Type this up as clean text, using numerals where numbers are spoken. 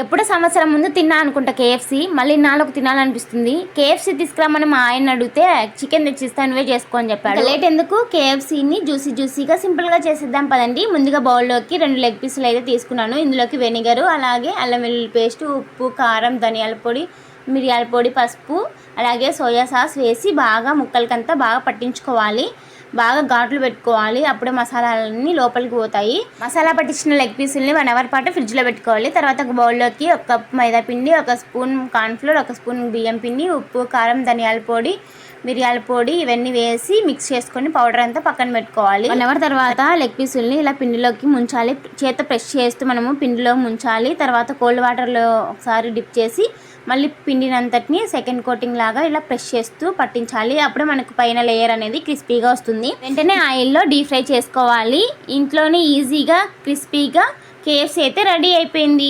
ఎప్పుడో సంవత్సరం ముందు తిన్నా అనుకుంటా కేఎఫ్సీ, మళ్ళీ నాలుగు తినాలనిపిస్తుంది. కేఎఫ్సీ తీసుకురామని మా ఆయన అడిగితే చికెన్ తెచ్చిస్తాను నువ్వే చేసుకో అని చెప్పాడు. లేట్ ఎందుకు, కేఎఫ్సీని జ్యూసీగా సింపుల్గా చేసేద్దాం పదండి. ముందుగా బౌల్లోకి 2 లెగ్ పీసులు అయితే తీసుకున్నాను. ఇందులోకి వెనిగరు, అలాగే అల్లం వెల్లుల్లి పేస్ట్, ఉప్పు, కారం, ధనియాల పొడి, మిరియాల పొడి, పసుపు, అలాగే సోయా సాస్ వేసి బాగా ముక్కలకంతా బాగా పట్టించుకోవాలి. బాగా ఘాట్లు పెట్టుకోవాలి. అప్పుడే మసాలాలన్నీ లోపలికి పోతాయి. మసాలా పట్టించిన లెగ్ పీసుల్ని 1 అవర్ పాటు ఫ్రిడ్జ్లో పెట్టుకోవాలి. తర్వాత ఒక బౌల్లోకి 1 కప్ మైదా పిండి, 1 స్పూన్ కార్న్ఫ్లోర్, 1 స్పూన్ బియ్యం పిండి, ఉప్పు, కారం, ధనియాల పొడి, మిరియాల పొడి ఇవన్నీ వేసి మిక్స్ చేసుకొని పౌడర్ అంతా పక్కన పెట్టుకోవాలి. 1 అవర్ తర్వాత లెగ్ పీసుల్ని ఇలా పిండిలోకి ముంచాలి. చేత ప్రెస్ చేస్తూ మనము పిండిలో ముంచాలి. తర్వాత కోల్డ్ వాటర్లో ఒకసారి డిప్ చేసి మళ్ళీ పిండినంతటిని సెకండ్ కోటింగ్ లాగా ఇలా ప్రెస్ చేస్తూ పట్టించాలి. అప్పుడే మనకు పైన లేయర్ అనేది క్రిస్పీగా వస్తుంది. వెంటనే ఆయిల్లో డీప్ ఫ్రై చేసుకోవాలి. ఇంట్లోనే ఈజీగా క్రిస్పీగా కేఎఫ్సీ అయితే రెడీ అయిపోయింది.